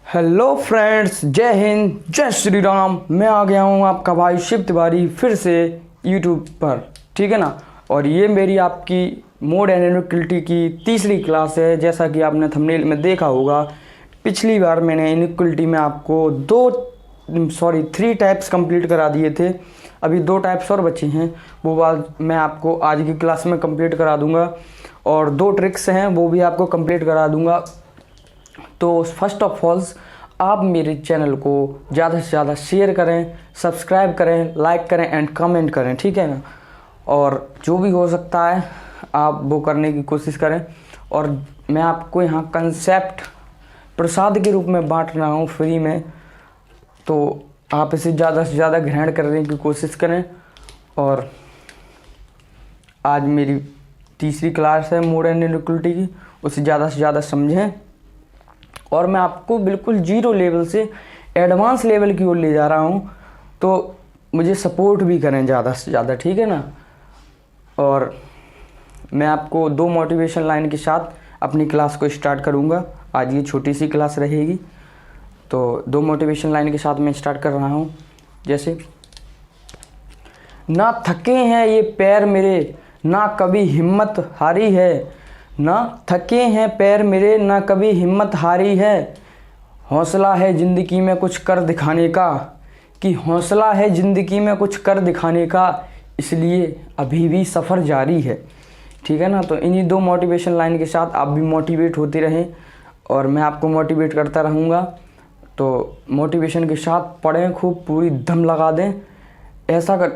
Hello friends, जय हिंद, जय श्री राम। मैं आ गया हूँ आपका भाई शिव तिवारी फिर से यूट्यूब पर, ठीक है ना। और ये मेरी आपकी मोड एंड इनइक्वलिटी की तीसरी क्लास है। जैसा कि आपने थंबनेल में देखा होगा, पिछली बार मैंने इनइक्वलिटी में आपको 3 टाइप्स कंप्लीट करा दिए थे। अभी 2 टाइप्स और बचे हैं, वो बात मैं आपको आज की क्लास में कंप्लीट करा दूंगा। और 2 ट्रिक्स हैं, वो भी आपको कंप्लीट करा दूंगा। तो फर्स्ट ऑफ ऑल, आप मेरे चैनल को ज़्यादा से ज़्यादा शेयर करें, सब्सक्राइब करें, लाइक करें एंड कमेंट करें, ठीक है ना। और जो भी हो सकता है आप वो करने की कोशिश करें। और मैं आपको यहाँ कंसेप्ट प्रसाद के रूप में बांट रहा हूँ फ्री में, तो आप इसे ज़्यादा से ज़्यादा ग्रहण करने की कोशिश करें। और आज मेरी तीसरी क्लास है मोड एंड इनइक्वलिटी की, उसे ज़्यादा से ज़्यादा समझें। और मैं आपको बिल्कुल जीरो लेवल से एडवांस लेवल की ओर ले जा रहा हूँ, तो मुझे सपोर्ट भी करें ज़्यादा से ज़्यादा, ठीक है ना। और मैं आपको 2 मोटिवेशन लाइन के साथ अपनी क्लास को स्टार्ट करूँगा। आज ये छोटी सी क्लास रहेगी, तो 2 मोटिवेशन लाइन के साथ मैं स्टार्ट कर रहा हूँ। जैसे, ना थके हैं ये पैर मेरे, ना कभी हिम्मत हारी है। ना थके हैं पैर मेरे, ना कभी हिम्मत हारी है। हौसला है ज़िंदगी में कुछ कर दिखाने का, कि हौसला है ज़िंदगी में कुछ कर दिखाने का, इसलिए अभी भी सफ़र जारी है, ठीक है ना। तो इन्हीं 2 मोटिवेशन लाइन के साथ आप भी मोटिवेट होते रहें और मैं आपको मोटिवेट करता रहूँगा। तो मोटिवेशन के साथ पढ़ें, खूब पूरी दम लगा दें, ऐसा कर,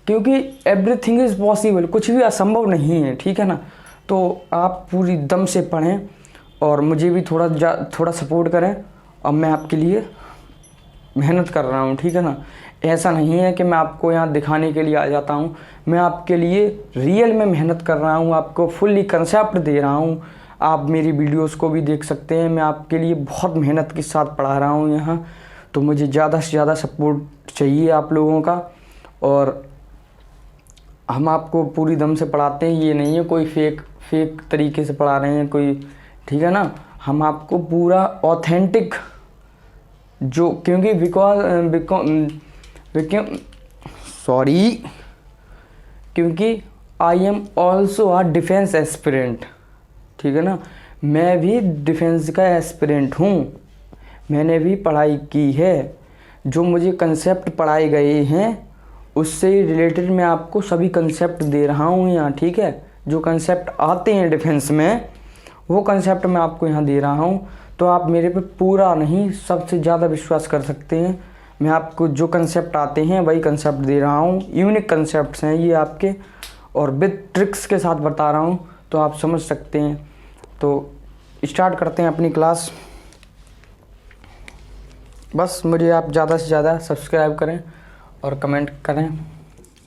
क्योंकि एवरीथिंग इज़ पॉसिबल, कुछ भी असंभव नहीं है, ठीक है ना। तो आप पूरी दम से पढ़ें और मुझे भी थोड़ा सपोर्ट करें। अब मैं आपके लिए मेहनत कर रहा हूँ, ठीक है ना। ऐसा नहीं है कि मैं आपको यहाँ दिखाने के लिए आ जाता हूँ, मैं आपके लिए रियल में मेहनत कर रहा हूँ, आपको फुल्ली कंसेप्ट दे रहा हूँ। आप मेरी वीडियोस को भी देख सकते हैं, मैं आपके लिए बहुत मेहनत के साथ पढ़ा रहा हूँ यहाँ। तो मुझे ज़्यादा से ज़्यादा सपोर्ट चाहिए आप लोगों का। और हम आपको पूरी दम से पढ़ाते हैं, ये नहीं है कोई फेक तरीके से पढ़ा रहे हैं कोई, ठीक है ना। हम आपको पूरा ऑथेंटिक, जो क्योंकि क्योंकि I am also a defence aspirant, ठीक है ना। मैं भी डिफेंस का एस्पिरेंट हूँ, मैंने भी पढ़ाई की है। जो मुझे कंसेप्ट पढ़ाए गए हैं उससे रिलेटेड मैं आपको सभी कंसेप्ट दे रहा हूँ यहाँ, ठीक है। जो कंसेप्ट आते हैं डिफेंस में, वो कंसेप्ट मैं आपको यहाँ दे रहा हूँ। तो आप मेरे पे पूरा नहीं, सबसे ज़्यादा विश्वास कर सकते हैं। मैं आपको जो कंसेप्ट आते हैं वही कंसेप्ट दे रहा हूँ। यूनिक कंसेप्ट्स हैं ये आपके, और विद ट्रिक्स के साथ बता रहा हूँ, तो आप समझ सकते हैं। तो स्टार्ट करते हैं अपनी क्लास। बस मुझे आप ज़्यादा से ज़्यादा सब्सक्राइब करें और कमेंट करें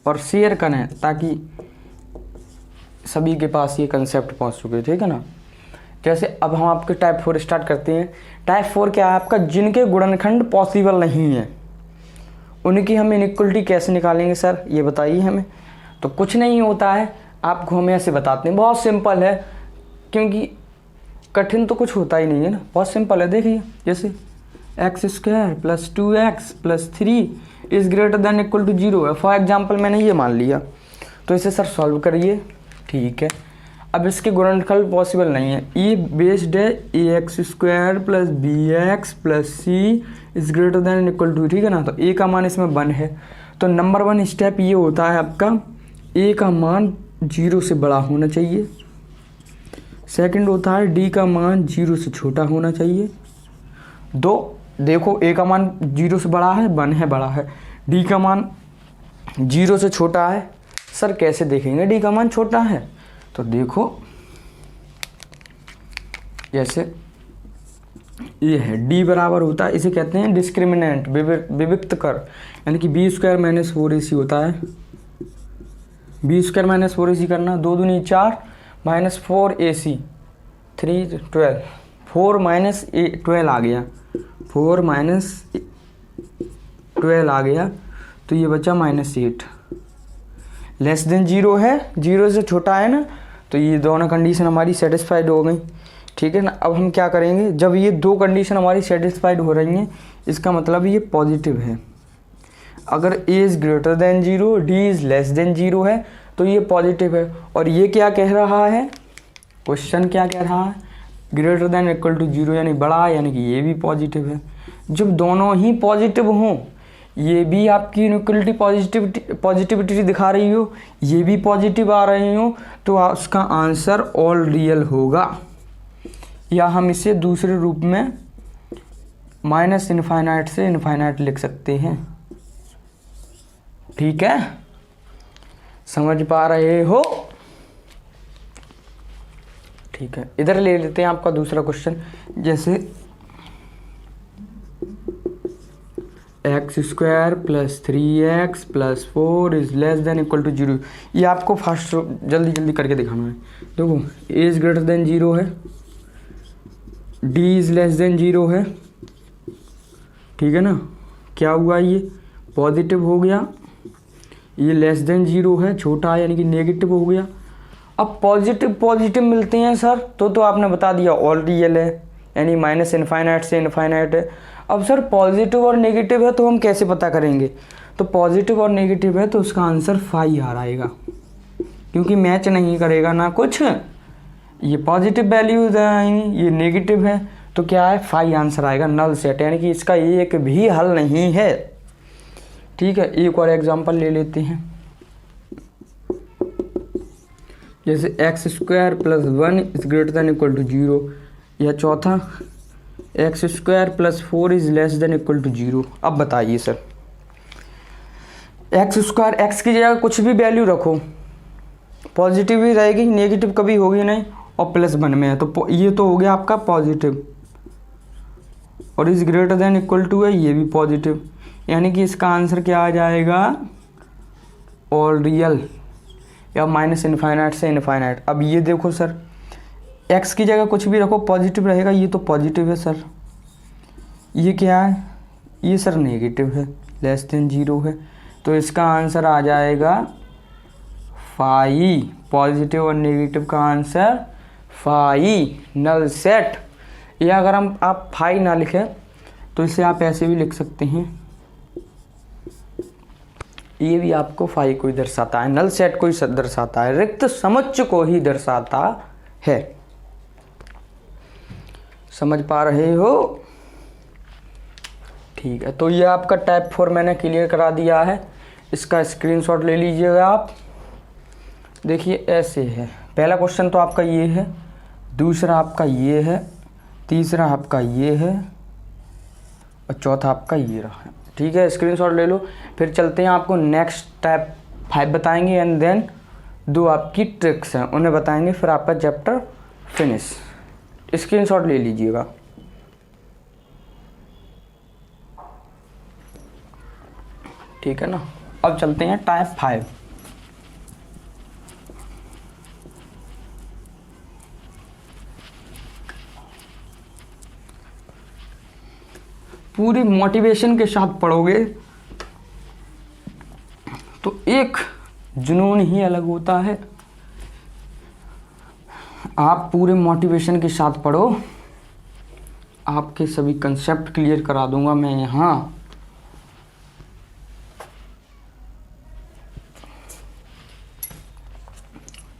और शेयर करें, ताकि सभी के पास ये कंसेप्ट पहुंच चुके, ठीक है ना। जैसे अब हम आपके टाइप 4 स्टार्ट करते हैं। टाइप 4 क्या है आपका? जिनके गुणनखंड पॉसिबल नहीं है, उनकी हम इनइक्वलिटी कैसे निकालेंगे सर, ये बताइए हमें। तो कुछ नहीं होता है, आपको हम ऐसे बताते हैं, बहुत सिंपल है, क्योंकि कठिन तो कुछ होता ही नहीं है ना, बहुत सिंपल है। देखिए, जैसे x² + 2x + 3 is greater than equal to 0 है। फॉर एग्जाम्पल मैंने ये मान लिया, तो इसे सर सॉल्व करिए, ठीक है। अब इसके गुणनखंड पॉसिबल नहीं है। ई बेस्ड है ax² + bx + c is greater than equal to, ठीक है ना। तो a का मान इसमें 1 है। तो नंबर 1 स्टेप ये होता है आपका, a का मान 0 से बड़ा होना चाहिए। सेकंड होता है d का मान 0 से छोटा होना चाहिए। देखो a का मान 0 से बड़ा है, 1 है, बड़ा है। d का मान 0 से छोटा है। सर कैसे देखेंगे d का मान छोटा है? तो देखो, जैसे ये है, d बराबर होता है, इसे कहते हैं डिस्क्रिमिनेंट, विविक्त कर, यानी कि b² - 4ac होता है। b² - 4ac करना, 2 दूनी 4 - 4ac 3 12, 4 - 12 आ गया, 4 - 12 आ गया, तो ये बचा -8। लेस देन 0 है, 0 से छोटा है ना, तो ये दोनों कंडीशन हमारी सेटिस्फाइड हो गई। ठीक है ना। अब हम क्या करेंगे, जब ये दो कंडीशन हमारी सेटिस्फाइड हो रही हैं, इसका मतलब ये पॉजिटिव है। अगर a is greater then 0, d is less than 0 है तो ये पॉजिटिव है। और ये क्या कह रहा है, क्वेश्चन क्या कह रहा है, ग्रेटर देन इक्वल टू 0 यानी बड़ा, यानी कि ये भी पॉजिटिव है। जब दोनों ही पॉजिटिव हों, ये भी आपकी इनइक्वलिटी पॉजिटिविटी दिखा रही हो, ये भी पॉजिटिव आ रही हो, तो उसका आंसर ऑल रियल होगा। या हम इसे दूसरे रूप में माइनस इनफाइनाइट से इनफाइनाइट लिख सकते हैं। ठीक है, समझ पा रहे हो? ठीक है, इधर ले लेते हैं आपका दूसरा क्वेश्चन। जैसे x square plus 3x plus 4 is less than equal to 0। ये आपको फास्ट जल्दी जल्दी करके दिखाना है। देखो a इज ग्रेटर देन 0 है, d इज लेस देन 0 है, ठीक है ना। क्या हुआ, ये पॉजिटिव हो गया, ये लेस देन 0 है, छोटा है यानी कि नेगेटिव हो गया। अब पॉजिटिव पॉजिटिव मिलते हैं सर, तो आपने बता दिया ऑल रियल है, यानी माइनस इनफाइनाइट से इनफाइनाइट है। अब सर पॉजिटिव और नेगेटिव है तो हम कैसे पता करेंगे, तो पॉजिटिव और नेगेटिव है तो उसका आंसर फाई आ आएगा, क्योंकि मैच नहीं करेगा ना कुछ। ये पॉजिटिव वैल्यूज आएंगी, ये नेगेटिव है, तो क्या है, फाई आंसर आएगा, नल सेट, यानी कि इसका एक भी हल नहीं है। ठीक है, एक और एग्जांपल ले लेते हैं। जैसे x square plus 1 is greater than equal to 0, या चौथा x square plus 4 is less than equal to 0। अब बताइए सर, एक्स स्क्वायर, एक्स की जगह कुछ भी वैल्यू रखो, पॉजिटिव ही रहेगी, नेगेटिव कभी होगी नहीं, और प्लस 1 में है तो ये तो हो गया आपका पॉजिटिव, और is greater than equal to है, ये भी पॉजिटिव, यानी कि इसका आंसर क्या आ जाएगा, ऑल रियल, या माइनस इनफाइनाइट से इनफाइनाइट। अब ये देखो सर, एक्स की जगह कुछ भी रखो पॉजिटिव रहेगा, ये तो पॉजिटिव है सर, ये क्या है, ये सर नेगेटिव है, लेस देन 0 है, तो इसका आंसर आ जाएगा फाई। पॉजिटिव और नेगेटिव का आंसर फाई, नल सेट। या अगर हम आप फाई ना लिखें तो इसे आप ऐसे भी लिख सकते हैं, ये भी आपको फाई को ही दर्शाता है, नल सेट को ही दर्शाता है, रिक्त समुच्चय को ही दर्शाता है। समझ पा रहे हो? ठीक है, तो ये आपका टाइप 4 मैंने क्लियर करा दिया है, इसका स्क्रीनशॉट ले लीजिएगा आप। देखिए ऐसे है, पहला क्वेश्चन तो आपका ये है, दूसरा आपका ये है, तीसरा आपका ये है, और चौथा आपका ये रहा है। ठीक है, स्क्रीनशॉट ले लो। फिर चलते हैं, आपको नेक्स्ट टाइप 5 बताएंगे, एंड देन 2 आपकी ट्रिक्स हैं, उन्हें बताएंगे, फिर आपका चैप्टर फिनिश। स्क्रीनशॉट ले लीजिएगा। ठीक है ना, अब चलते हैं टाइप 5। पूरी मोटिवेशन के साथ पढ़ोगे तो एक जुनून ही अलग होता है। आप पूरे मोटिवेशन के साथ पढ़ो, आपके सभी कंसेप्ट क्लियर करा दूंगा मैं यहाँ।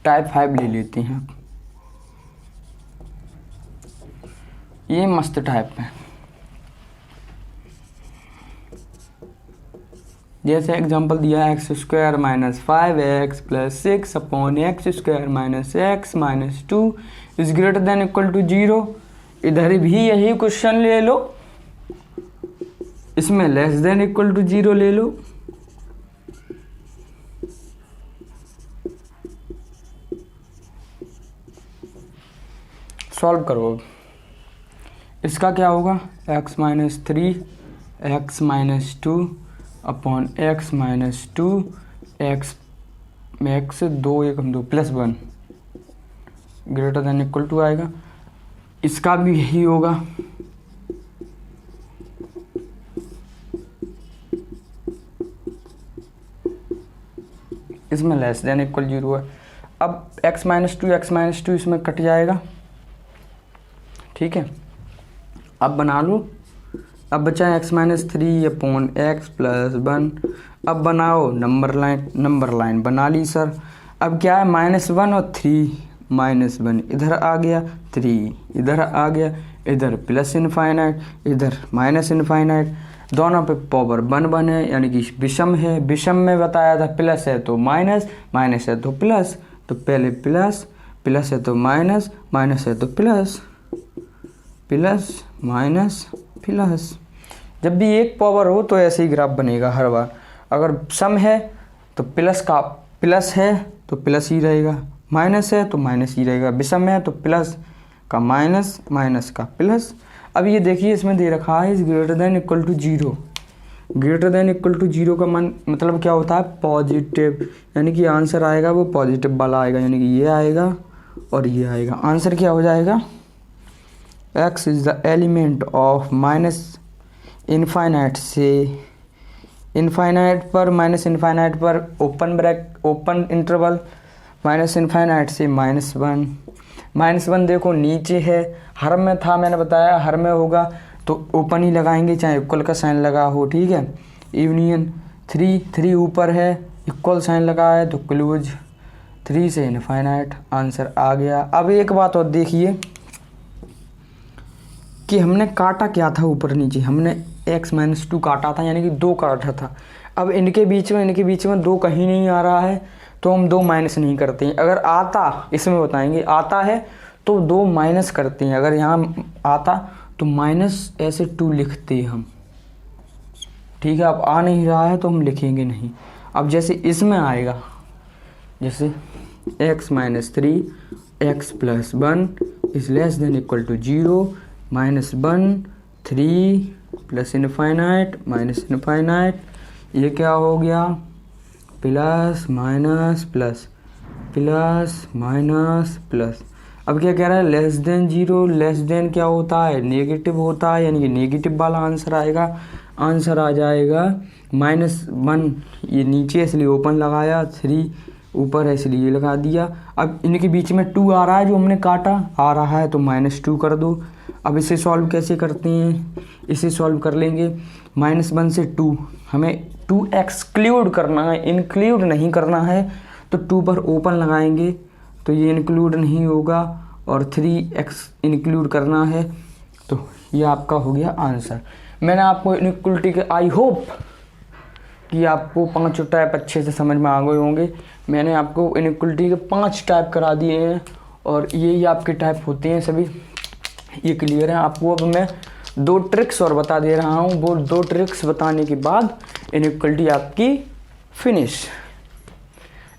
टाइप 5 ले लेते हैं, ये मस्त टाइप है। जैसे एग्जांपल दिया है, x square minus 5x plus 6 upon x square minus x minus 2 is greater than equal to 0। इधर भी यही क्वेश्चन ले लो, इसमें लेस देन इक्वल टू 0 ले लो। सॉल्व करो, इसका क्या होगा, x minus 3 x minus 2 upon x minus 2 x 2 1 2 plus 1 greater than equal to आएगा। इसका भी यही होगा, इसमें लेस देन इक्वल 0 है। अब x माइनस 2 इसमें कट जाएगा, ठीक है, अब बना लो। अब बचा x-3/x+1। अब बनाओ नंबर लाइन बना ली सर। अब क्या है, -1 और 3, -1 इधर आ गया, 3 इधर आ गया, इधर प्लस इनफाइनाइट, इधर माइनस इनफाइनाइट, दोनों पे पावर 1 है, यानी कि विषम है। विषम में बताया था प्लस है तो माइनस, माइनस है तो प्लस, तो पहले प्लस, प्लस है तो माइनस, माइनस है तो प्लस, प्लस माइनस प्लस। जब भी एक पावर हो तो ऐसे ही ग्राफ बनेगा हर बार। अगर सम है तो प्लस का प्लस है तो प्लस ही रहेगा, माइनस है तो माइनस ही रहेगा, विषम है तो प्लस का माइनस, माइनस का प्लस। अब ये देखिए इसमें दे रखा है is greater than equal to 0। Greater than equal to 0 का मतलब क्या होता है, पॉजिटिव, यानी कि आंसर आएगा वो पॉजिटिव वाला आएगा, यानी कि ये आएगा और ये आएगा। आंसर क्या हो जाएगा, x is the element of minus infinite से इनफाइनाइट पर, माइनस इनफाइनाइट पर ओपन इंटरवल, माइनस इनफाइनाइट से -1। -1 देखो नीचे है, हर में था, मैंने बताया हर में होगा तो ओपन ही लगाएंगे चाहे इक्वल का साइन लगा हो, ठीक है। यूनियन 3 ऊपर है, इक्वल साइन लगा है तो क्लोज, 3 से इनफाइनाइट, आंसर आ गया। अब एक बात और देखिए कि हमने काटा क्या था ऊपर नीचे, हमने x-2 काटा था, यानी कि 2 काटा था। अब इनके बीच में 2 कहीं नहीं आ रहा है तो हम 2 माइनस नहीं करते हैं। अगर आता, इसमें बताएंगे, आता है तो 2 माइनस करते हैं। अगर यहाँ आता तो माइनस ऐसे 2 लिखते हैं हम, ठीक है। अब आ नहीं रहा है तो हम लिखेंगे नहीं। अब जैसे इसमें आएगा, जैसे x-3 x+1 is less than equal to 0, -1 3 plus infinite minus infinite, ये क्या हो गया, plus minus plus, plus minus plus. अब क्या कह रहा है, लेस देन 0, लेस देन क्या होता है, नेगेटिव होता है, यानी कि नेगेटिव वाला आंसर आएगा। आंसर आ जाएगा -1, ये नीचे इसलिए ओपन लगाया, 3 ऊपर है इसलिए लगा दिया। अब इनके बीच में 2 आ रहा है, जो हमने काटा आ रहा है तो -2 कर दो। अब इसे सॉल्व कैसे करते हैं, इसे सॉल्व कर लेंगे। -1 से 2, हमें 2 एक्सक्लूड करना है, इंक्लूड नहीं करना है, तो 2 पर ओपन लगाएंगे तो ये इंक्लूड नहीं होगा, और 3x इंक्लूड करना है, तो ये आपका हो गया आंसर। मैंने आपको इनइक्वलिटी के, आई होप कि आपको 5 टाइप अच्छे से समझ में आ गए होंगे। मैंने आपको इनइक्वलिटी के 5 टाइप करा दिए हैं, और ये आपके टाइप होते हैं सभी, ये क्लियर है आपको। अब मैं 2 ट्रिक्स और बता दे रहा हूँ, वो 2 ट्रिक्स बताने के बाद इनइक्वलिटी आपकी फिनिश,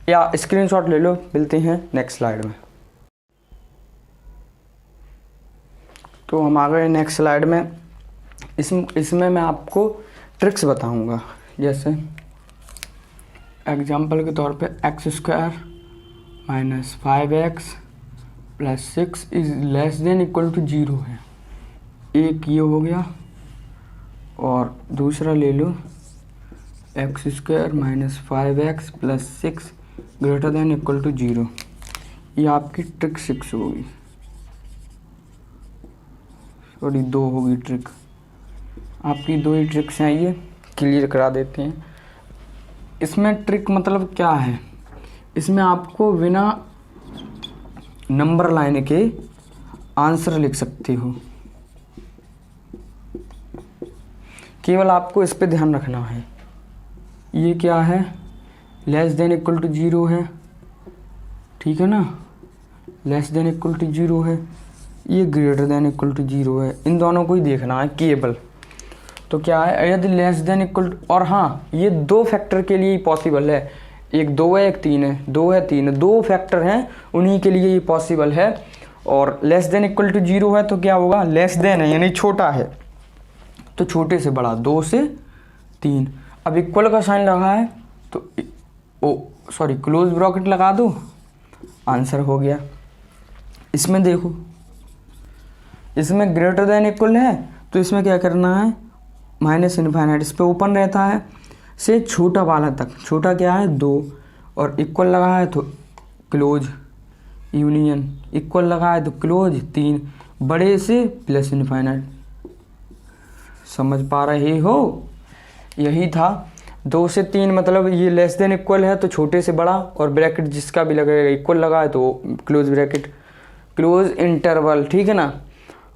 या स्क्रीनशॉट ले लो। मिलते हैं नेक्स्ट स्लाइड में। तो हम आ गए नेक्स्ट स्लाइड में। इसमें मैं आपको ट्रिक्स बताऊंगा, जैसे एग्जांपल के तौर पे x² - 5x + 6 is less than equal to 0 है। एक ये हो गया, और दूसरा ले लो x² - 5x + 6 greater than equal to 0। ये आपकी ट्रिक 6 होगी, सॉरी 2 होगी ट्रिक। आपकी 2 ही ट्रिक्स हैं, ये क्लियर करा देते हैं। इसमें ट्रिक मतलब क्या है, इसमें आपको बिना नंबर लाइन के आंसर लिख सकते हो, केवल आपको इस पे ध्यान रखना है। ये क्या है, लेस देन इक्वल टू 0 है, ठीक है ना, लेस देन इक्वल टू 0 है। ये ग्रेटर देन इक्वल टू 0 है, इन दोनों को ही देखना है केवल। तो क्या है, यदि लेस देन इक्वल टू, और हाँ ये 2 फैक्टर के लिए ही पॉसिबल है, एक 2 है एक 3 है, 2 है 3 है, 2 फैक्टर हैं उन्हीं के लिए ये पॉसिबल है। और लेस देन इक्वल टू 0 है तो क्या होगा, लेस देन है यानी छोटा है, तो छोटे से बड़ा 2 से 3। अब इक्वल का साइन लगा है तो क्लोज ब्रैकेट लगा दो, आंसर हो गया। इसमें देखो, इसमें ग्रेटर देन इक्वल है तो इसमें क्या करना है, माइनस इनफाइनाइट, इस पे ओपन रहता है से छोटा वाला तक, छोटा क्या है 2, और इक्वल लगा है तो क्लोज, यूनियन इक्वल लगा है तो क्लोज 3, बड़े से प्लस इनफाइनाइट। समझ पा रहे हो? यही था। 2 से 3 मतलब ये लेस देन इक्वल है तो छोटे से बड़ा, और ब्रैकेट जिसका भी लगेगा इक्वल लगा है तो क्लोज ब्रैकेट, क्लोज इंटरवल, ठीक है ना।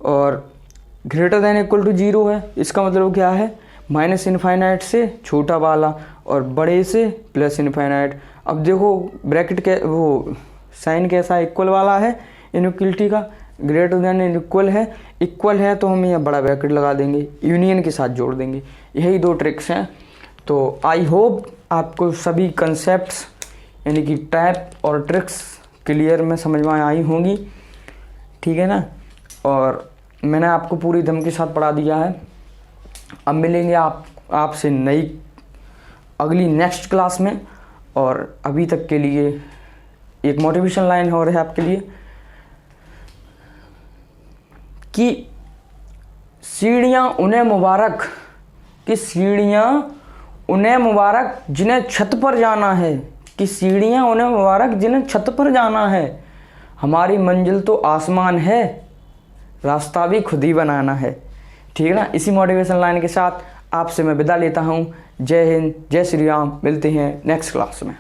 और ग्रेटर देन इक्वल टू 0 है, इसका मतलब क्या है, माइनस इनफाइनाइट से छोटा वाला और बड़े से प्लस इनफाइनाइट। अब देखो ब्रैकेट के वो साइन कैसा इक्वल वाला है इनइक्वलिटी का, ग्रेटर देन इक्वल है तो हम यहाँ बड़ा ब्रैकेट लगा देंगे, यूनियन के साथ जोड़ देंगे। यही 2 ट्रिक्स हैं। तो आई होप आपको सभी कंसेप्ट्स यानी कि टाइप और ट्रिक्स क्लियर में समझ में आई होंगी, ठीक है ना। और मैंने आपको पूरी दम के साथ पढ़ा दिया है। अब मिलेंगे आपसे नई अगली नेक्स्ट क्लास में। और अभी तक के लिए एक मोटिवेशन लाइन हो रहा है आपके लिए कि सीढ़ियाँ उन्हें मुबारक जिन्हें छत पर जाना है, कि सीढ़ियाँ उन्हें मुबारक जिन्हें छत पर जाना है। हमारी मंजिल तो आसमान है, रास्ता भी खुद ही बनाना है, ठीक है ना। इसी मोटिवेशन लाइन के साथ आपसे मैं विदा लेता हूँ। जय हिंद, जय श्री राम। मिलते हैं नेक्स्ट क्लास में।